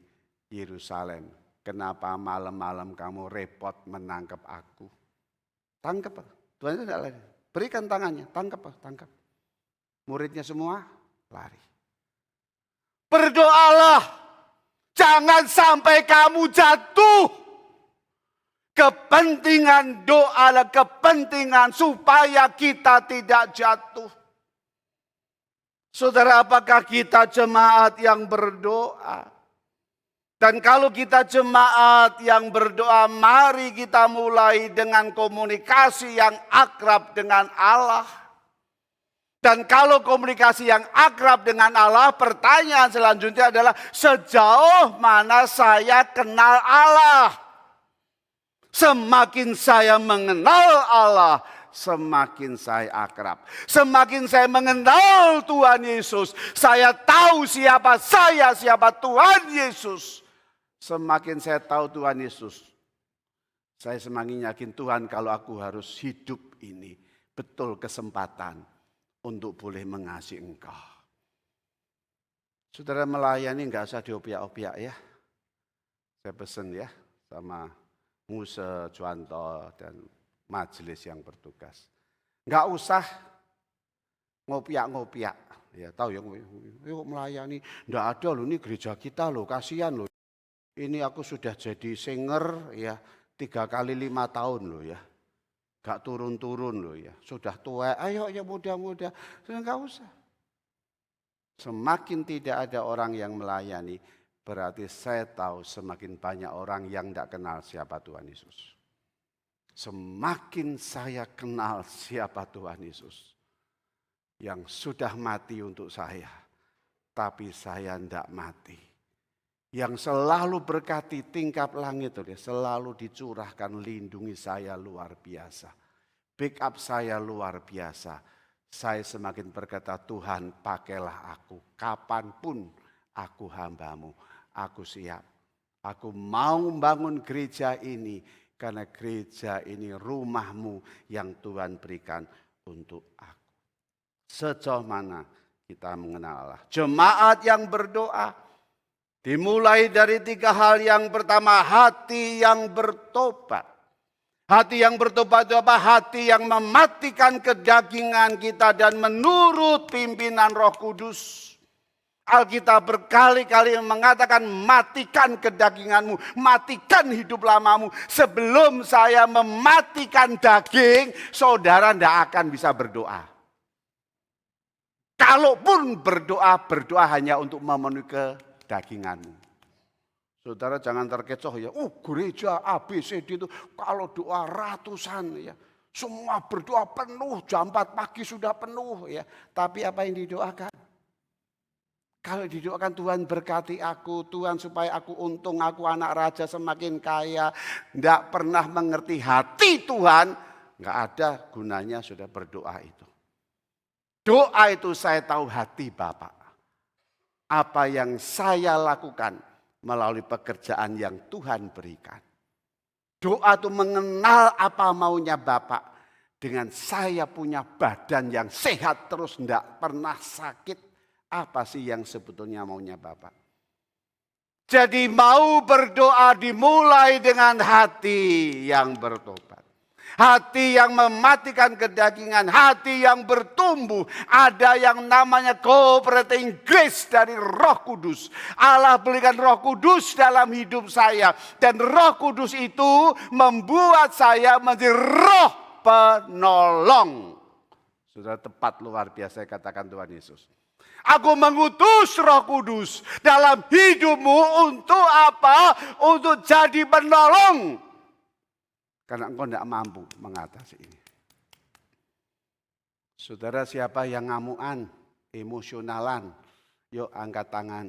Yerusalem. Kenapa malam-malam kamu repot menangkap aku? Tangkap. Tuhan itu tidak lari. Berikan tangannya, tangkap. Muridnya semua lari. Berdoalah. Jangan sampai kamu jatuh. Kepentingan doa adalah kepentingan supaya kita tidak jatuh. Saudara, apakah kita jemaat yang berdoa? Dan kalau kita jemaat yang berdoa, mari kita mulai dengan komunikasi yang akrab dengan Allah. Dan kalau komunikasi yang akrab dengan Allah, pertanyaan selanjutnya adalah sejauh mana saya kenal Allah? Semakin saya mengenal Allah, semakin saya akrab. Semakin saya mengenal Tuhan Yesus, saya tahu siapa saya, siapa Tuhan Yesus. Semakin saya tahu Tuhan Yesus, saya semakin yakin Tuhan kalau aku harus hidup ini betul kesempatan untuk boleh mengasihi Engkau. Saudara, melayani enggak usah diopiak-opiak ya. Saya pesen ya sama Muse, Juanto, dan majelis yang bertugas. Enggak usah ngopiak-ngopiak. Ya tahu ya, yuk melayani. Enggak ada loh, ini gereja kita loh, kasihan loh. Ini aku sudah jadi singer ya 3 kali 5 tahun loh ya. Gak turun-turun loh ya. Sudah tua, ayo ya muda-muda. Sudah enggak usah. Semakin tidak ada orang yang melayani, berarti saya tahu semakin banyak orang yang tidak kenal siapa Tuhan Yesus. Semakin saya kenal siapa Tuhan Yesus, yang sudah mati untuk saya, tapi saya tidak mati. Yang selalu berkati tingkap langit, selalu dicurahkan lindungi saya luar biasa. Backup saya luar biasa. Saya semakin berkata, Tuhan pakailah aku. Kapanpun aku hambamu. Aku siap. Aku mau membangun gereja ini. Karena gereja ini rumahmu yang Tuhan berikan untuk aku. Sejauh mana kita mengenal Allah. Jemaat yang berdoa. Dimulai dari 3 hal. Yang pertama, hati yang bertobat. Hati yang bertobat itu apa? Hati yang mematikan kedagingan kita dan menurut pimpinan Roh Kudus. Alkitab berkali-kali mengatakan matikan kedaginganmu, matikan hidup lamamu. Sebelum saya mematikan daging, saudara tidak akan bisa berdoa. Kalaupun berdoa hanya untuk memenuhi kedaginganmu. Saudara jangan terkecoh ya. Gereja ABCD itu kalau doa ratusan ya. Semua berdoa penuh, jam 4 pagi sudah penuh ya. Tapi apa yang didoakan? Kalau didoakan Tuhan berkati aku, Tuhan supaya aku untung, aku anak raja semakin kaya. Tidak pernah mengerti hati Tuhan. Enggak ada gunanya sudah berdoa itu. Doa itu saya tahu hati Bapak. Apa yang saya lakukan melalui pekerjaan yang Tuhan berikan. Doa itu mengenal apa maunya Bapak. Dengan saya punya badan yang sehat terus tidak pernah sakit. Apa sih yang sebetulnya maunya Bapak? Jadi mau berdoa dimulai dengan hati yang bertobat. Hati yang mematikan kedagingan, hati yang bertumbuh. Ada yang namanya cooperating grace dari Roh Kudus. Allah berikan Roh Kudus dalam hidup saya. Dan Roh Kudus itu membuat saya menjadi roh penolong. Sudah tepat luar biasa katakan Tuhan Yesus. Aku mengutus Roh Kudus dalam hidupmu untuk apa? Untuk jadi penolong. Karena engkau tidak mampu mengatasi ini. Saudara siapa yang ngamuan, emosionalan, yuk angkat tangan.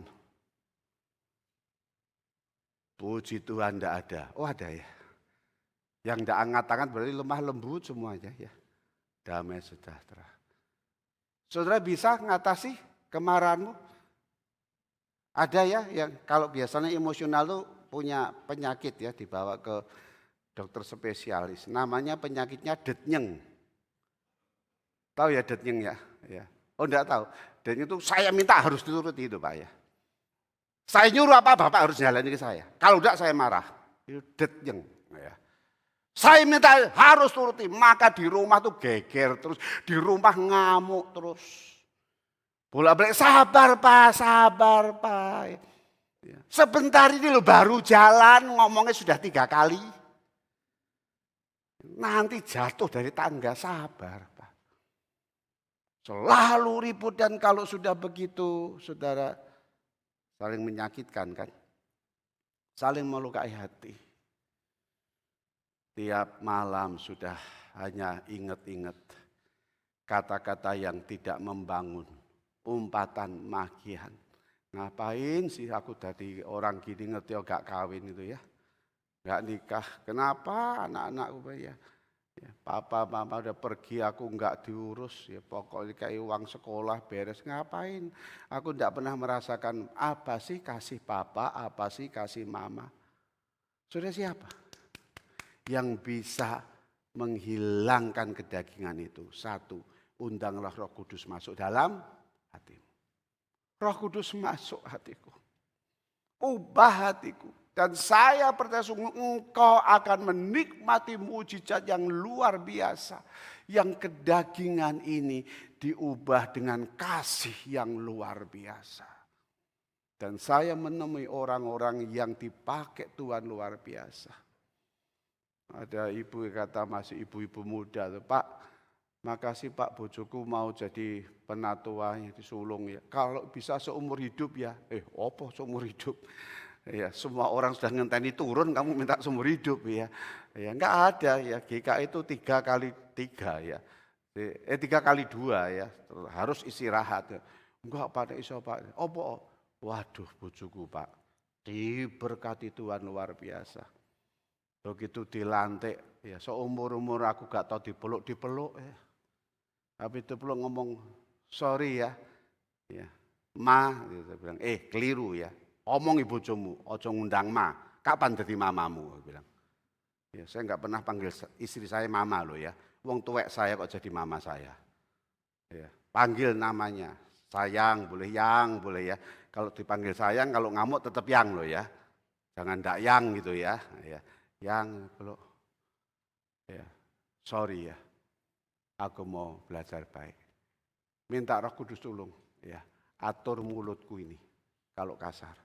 Puji Tuhan tidak ada. Oh ada ya. Yang tidak angkat tangan berarti lemah lembut semuanya ya. Damai sejahtera. Saudara bisa mengatasi kemarahanmu? Ada ya yang kalau biasanya emosional itu punya penyakit ya dibawa ke dokter spesialis, namanya penyakitnya detnyeng. Tahu ya detnyeng ya? Oh enggak tahu. Dan itu saya minta harus dituruti itu Pak ya. Saya nyuruh apa Bapak harus jalani ke saya. Kalau enggak saya marah. Itu detnyeng. Ya. Saya minta harus turuti. Maka di rumah tuh geger terus. Di rumah ngamuk terus. Bolak-balik sabar Pak. Ya. Sebentar ini loh baru jalan ngomongnya sudah 3 kali. nanti jatuh dari tangga, sabar Pak. Selalu ribut dan kalau sudah begitu saudara saling menyakitkan kan. Saling melukai hati. Tiap malam sudah hanya ingat-ingat kata-kata yang tidak membangun, umpatan magian. Ngapain sih aku tadi orang gini ngerti gak kawin itu ya. Gak nikah, kenapa anak-anakku ya. Papa mama udah pergi aku nggak diurus ya pokoknya kayak uang sekolah beres ngapain aku nggak pernah merasakan apa sih kasih papa apa sih kasih mama. Sudah siapa yang bisa menghilangkan kedagingan itu? Satu, undanglah Roh Kudus masuk dalam hatimu. Roh Kudus masuk hatiku, ubah hatiku. Dan saya percaya sungguh engkau akan menikmati mujizat yang luar biasa. Yang kedagingan ini diubah dengan kasih yang luar biasa. Dan saya menemui orang-orang yang dipakai Tuhan luar biasa. Ada ibu yang kata masih ibu-ibu muda. Pak, makasih Pak bojoku mau jadi penatua yang disulung ya. Kalau bisa seumur hidup ya. Apa seumur hidup? Ya, semua orang sudah ngenteni turun, kamu minta seumur hidup ya. Ya, enggak ada ya. GK itu 3 kali 3 ya. 3 kali 2 ya. Harus istirahat. Enggak Pak, iso Pak. Apa? Waduh, bojoku Pak. Diberkati Tuhan luar biasa. Begitu dilantik, ya seumur-umur aku gak tahu dipeluk ya. Habis dipeluk ngomong, sorry ya. Ya. Ma, dia bilang, keliru ya. Omong ibu bojomu, ojo ngundang ma. Kapan jadi mamamu? Dia bilang. Ya, saya nggak pernah panggil istri saya mama loh ya. Wong tuwek saya kok jadi mama saya. Ya, panggil namanya. Sayang boleh, yang boleh ya. Kalau dipanggil sayang, kalau ngamuk tetap yang loh ya. Jangan ndak yang gitu ya. Ya, yang kalau ya, sorry ya. Aku mau belajar baik. Minta Roh Kudus tolong ya. Atur mulutku ini kalau kasar.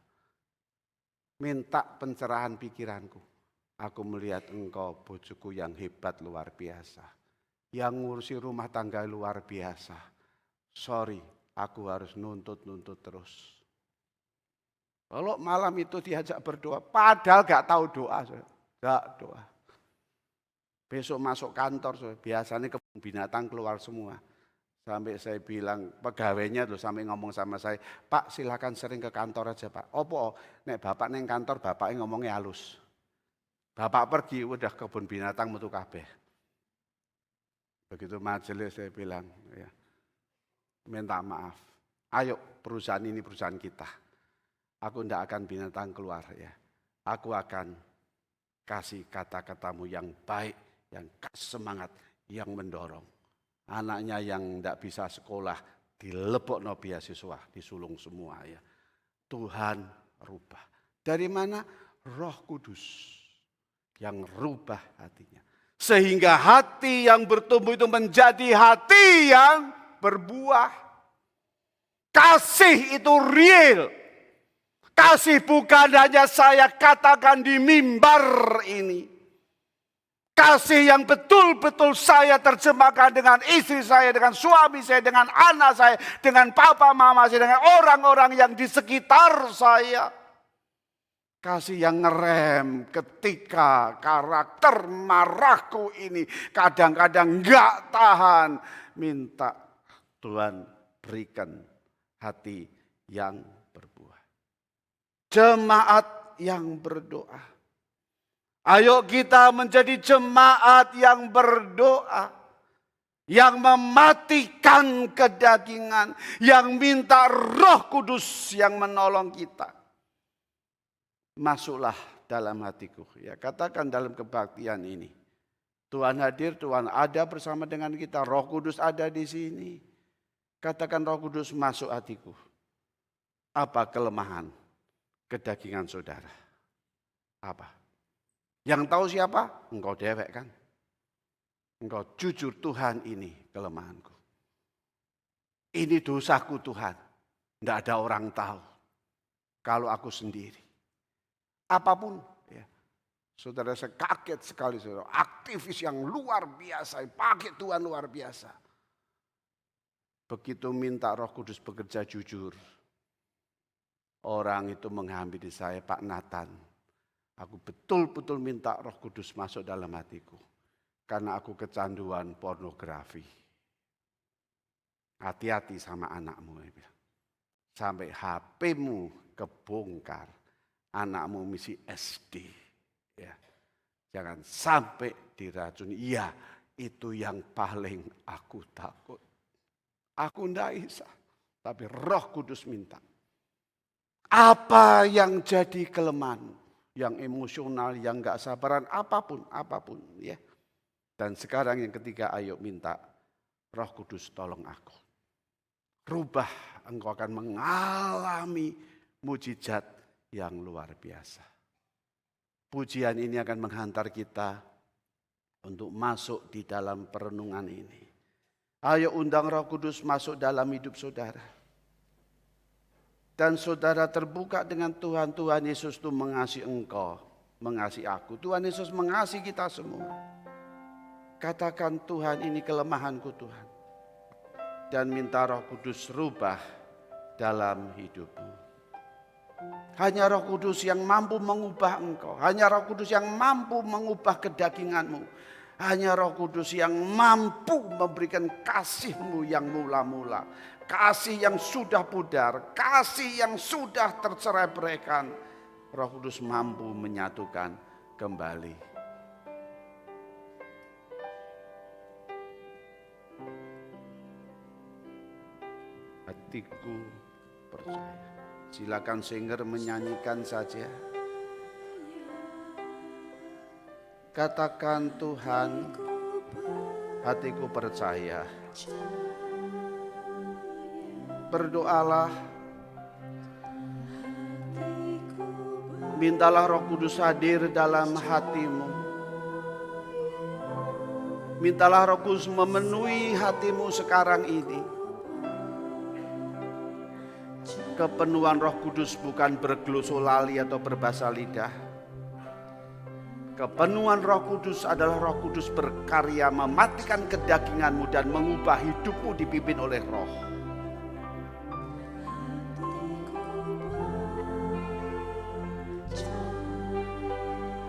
Minta pencerahan pikiranku. Aku melihat engkau bojoku yang hebat luar biasa. Yang ngurusi rumah tangga luar biasa. Sorry, aku harus nuntut terus. Kalau malam itu diajak berdoa, padahal gak tahu doa. Gak doa. Besok masuk kantor, biasanya kebun binatang keluar semua. Sampai saya bilang, pegawainya tuh sampai ngomong sama saya, Pak silakan sering ke kantor aja Pak. Opo, nek bapak neng kantor, bapaknya ngomongnya halus. Bapak pergi, udah kebun binatang metu kabeh. Begitu majelis saya bilang, ya, minta maaf. Ayo perusahaan ini perusahaan kita. Aku ndak akan binatang keluar ya. Aku akan kasih kata-katamu yang baik, yang semangat, yang mendorong. Anaknya yang tidak bisa sekolah dilebokno beasiswa, disulung semua ya. Tuhan rubah. Dari mana? Roh Kudus yang rubah hatinya. Sehingga hati yang bertumbuh itu menjadi hati yang berbuah. Kasih itu real. Kasih bukan hanya saya katakan di mimbar ini. Kasih yang betul-betul saya terjemahkan dengan istri saya, dengan suami saya, dengan anak saya, dengan papa mama saya, dengan orang-orang yang di sekitar saya. Kasih yang ngerem ketika karakter marahku ini kadang-kadang gak tahan. Minta Tuhan berikan hati yang berbuah. Jemaat yang berdoa. Ayo kita menjadi jemaat yang berdoa. Yang mematikan kedagingan. Yang minta Roh Kudus yang menolong kita. Masuklah dalam hatiku. Ya, katakan dalam kebaktian ini. Tuhan hadir, Tuhan ada bersama dengan kita. Roh Kudus ada di sini. Katakan Roh Kudus masuk hatiku. Apa kelemahan kedagingan saudara? Apa? Yang tahu siapa? Engkau dewek kan? Engkau jujur Tuhan ini kelemahanku. Ini dosaku Tuhan. Tidak ada orang tahu. Kalau aku sendiri. Apapun. Ya. Saudara, saya kaget sekali, saudara. Aktivis yang luar biasa, pakai Tuhan luar biasa. Begitu minta Roh Kudus bekerja jujur, orang itu menghampiri saya, Pak Nathan, aku betul-betul minta Roh Kudus masuk dalam hatiku. Karena aku kecanduan pornografi. Hati-hati sama anakmu. Sampai HP-mu kebongkar. Anakmu misi SD. Ya. Jangan sampai diracuni. Iya, itu yang paling aku takut. Aku tidak bisa. Tapi Roh Kudus minta. Apa yang jadi kelemahanmu? Yang emosional, yang gak sabaran, apapun. Ya. Dan sekarang yang ketiga, ayo minta Roh Kudus tolong aku. Rubah, engkau akan mengalami mujizat yang luar biasa. Pujian ini akan menghantar kita untuk masuk di dalam perenungan ini. Ayo undang Roh Kudus masuk dalam hidup saudara. Dan saudara terbuka dengan Tuhan. Tuhan Yesus itu mengasihi engkau, mengasihi aku. Tuhan Yesus mengasihi kita semua. Katakan, Tuhan, ini kelemahanku Tuhan. Dan minta Roh Kudus rubah dalam hidupmu. Hanya Roh Kudus yang mampu mengubah engkau. Hanya Roh Kudus yang mampu mengubah kedaginganmu. Hanya Roh Kudus yang mampu memberikan kasih-Mu yang mula-mula. Kasih yang sudah pudar. Kasih yang sudah tercerai-beraikan. Roh Kudus mampu menyatukan kembali. Hatiku percaya. Silakan singer menyanyikan saja. Katakan, Tuhan, hatiku percaya. Berdoalah. Mintalah Roh Kudus hadir dalam hatimu. Mintalah Roh Kudus memenuhi hatimu sekarang ini. Kepenuhan Roh Kudus bukan berglosolali atau berbahasa lidah. Kepenuhan Roh Kudus adalah Roh Kudus berkarya mematikan kedaginganmu dan mengubah hidupmu dipimpin oleh Roh.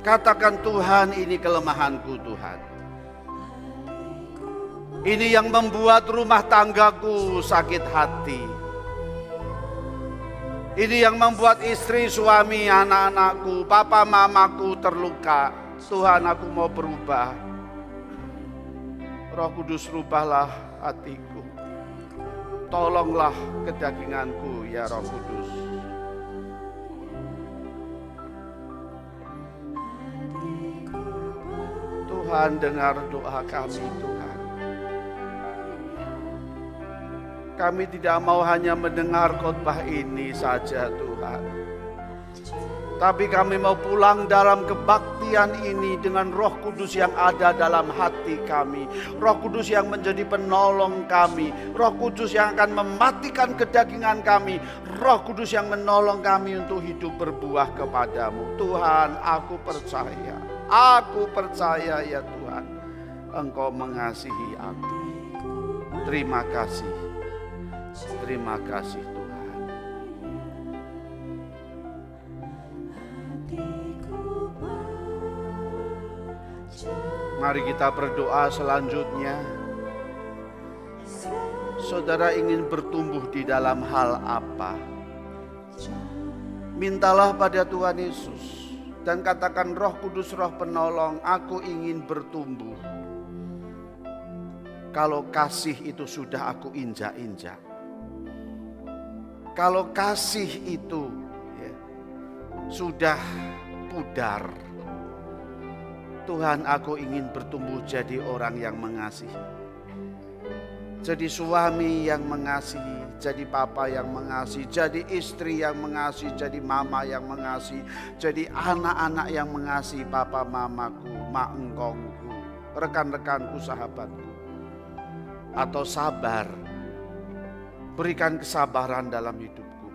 Katakan, Tuhan, ini kelemahanku Tuhan. Ini yang membuat rumah tanggaku sakit hati. Ini yang membuat istri, suami, anak-anakku, papa, mamaku terluka. Tuhan, aku mau berubah. Roh Kudus, rubahlah hatiku. Tolonglah kedaginganku, ya Roh Kudus. Tuhan, dengar doa kami, Tuhan. Kami tidak mau hanya mendengar khotbah ini saja, Tuhan. Tapi kami mau pulang dalam kebaktian ini dengan Roh Kudus yang ada dalam hati kami. Roh Kudus yang menjadi penolong kami. Roh Kudus yang akan mematikan kedagingan kami. Roh Kudus yang menolong kami untuk hidup berbuah kepadamu. Tuhan, aku percaya. Aku percaya ya Tuhan. Engkau mengasihi aku. Terima kasih. Terima kasih Tuhan. Mari kita berdoa selanjutnya. Saudara ingin bertumbuh di dalam hal apa? Mintalah pada Tuhan Yesus. Dan katakan, Roh Kudus, Roh Penolong, aku ingin bertumbuh. Kalau kasih itu sudah aku injak-injak. Kalau kasih itu sudah pudar. Tuhan, aku ingin bertumbuh jadi orang yang mengasihi. Jadi suami yang mengasihi, jadi papa yang mengasihi, jadi istri yang mengasihi, jadi mama yang mengasihi, jadi anak-anak yang mengasihi papa mamaku, mak engkongku, rekan-rekanku, sahabatku. Atau sabar. Berikan kesabaran dalam hidupku.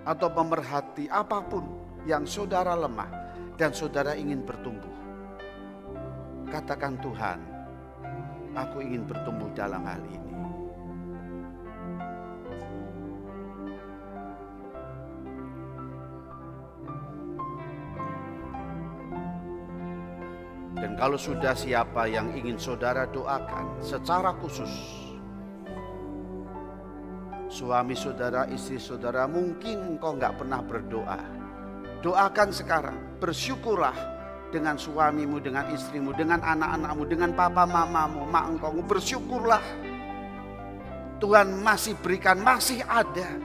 Atau pemerhati apapun yang saudara lemah. dan saudara ingin bertumbuh. Katakan, Tuhan, aku ingin bertumbuh dalam hal ini. Dan kalau sudah, siapa yang ingin saudara doakan secara khusus? Suami saudara, istri saudara, mungkin engkau nggak pernah berdoa. Doakan sekarang, bersyukurlah dengan suamimu, dengan istrimu, dengan anak-anakmu, dengan papa mamamu, mak engkau. Bersyukurlah Tuhan masih berikan, masih ada.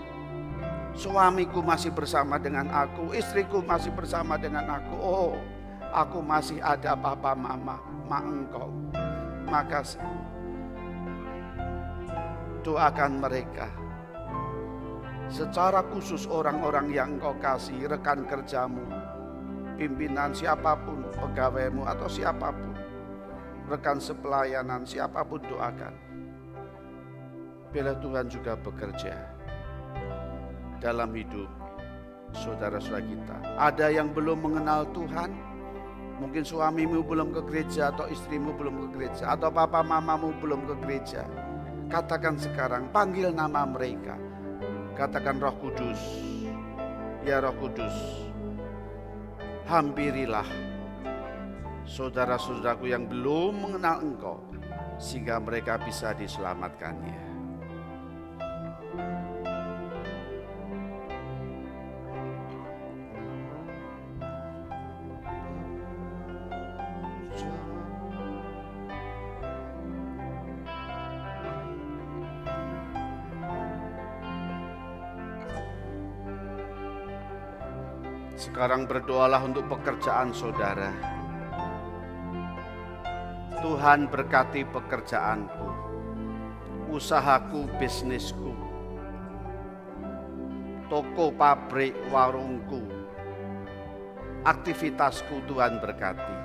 Suamiku masih bersama dengan aku, istriku masih bersama dengan aku. Oh, aku masih ada papa mama, mak engkau. Makasih. Doakan mereka. Secara khusus orang-orang yang engkau kasih, rekan kerjamu, pimpinan siapapun, pegawaimu atau siapapun, rekan sepelayanan siapapun, doakan. Biarlah Tuhan juga bekerja dalam hidup saudara-saudara kita. Ada yang belum mengenal Tuhan, mungkin suamimu belum ke gereja, atau istrimu belum ke gereja, atau papa mamamu belum ke gereja. Katakan sekarang, panggil nama mereka. Katakan, Roh Kudus, ya Roh Kudus, hampirilah saudara-saudaraku yang belum mengenal Engkau, sehingga mereka bisa diselamatkannya. Sekarang berdoalah untuk pekerjaan saudara. Tuhan berkati pekerjaanku, usahaku, bisnisku, toko, pabrik, warungku, aktivitasku. Tuhan berkati.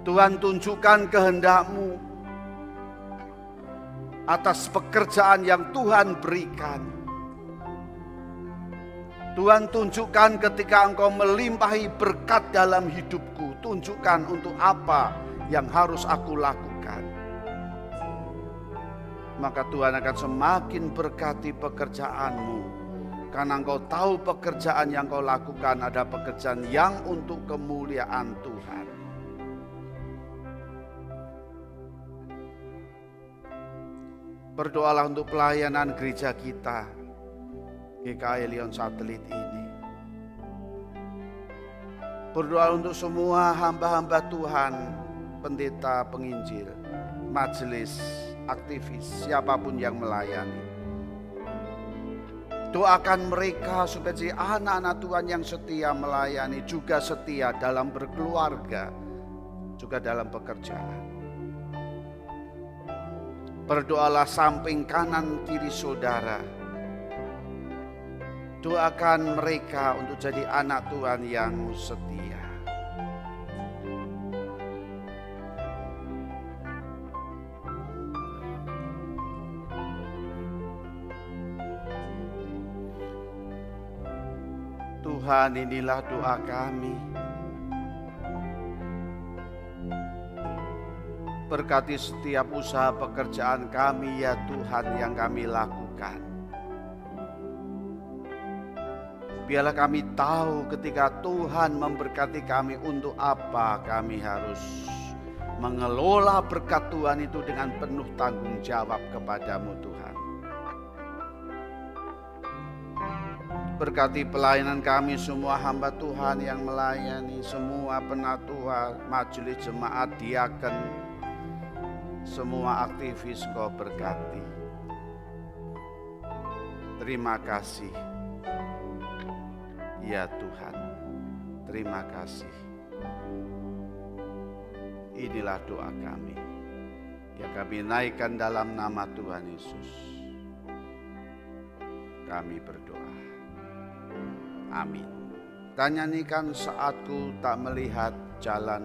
Tuhan tunjukkan kehendak-Mu atas pekerjaan yang Tuhan berikan. Tuhan, tunjukkan ketika Engkau melimpahi berkat dalam hidupku. Tunjukkan untuk apa yang harus aku lakukan. Maka Tuhan akan semakin berkati pekerjaan-Mu. Karena Engkau tahu pekerjaan yang Kau lakukan ada pekerjaan yang untuk kemuliaan Tuhan. Berdoalah untuk pelayanan gereja kita, GKI Lyon Satelit ini. Berdoa untuk semua hamba-hamba Tuhan, pendeta, penginjil, majelis, aktivis, siapapun yang melayani. Doakan mereka supaya jadi anak-anak Tuhan yang setia melayani, juga setia dalam berkeluarga, juga dalam pekerjaan. Berdoalah samping kanan kiri saudara. Doakan mereka untuk jadi anak Tuhan yang setia. Tuhan, inilah doa kami. Berkati setiap usaha pekerjaan kami ya Tuhan yang kami lakukan. Biarlah kami tahu ketika Tuhan memberkati kami untuk apa kami harus mengelola berkat Tuhan itu dengan penuh tanggung jawab kepadamu Tuhan. Berkati pelayanan kami semua hamba Tuhan yang melayani, semua penatua, majelis jemaat, diaken, semua aktivis Kau berkati. Terima kasih. Ya Tuhan, terima kasih. Inilah doa kami yang kami naikkan dalam nama Tuhan Yesus. Kami berdoa. Amin. Kita nyanyikan Saatku Tak Melihat Jalan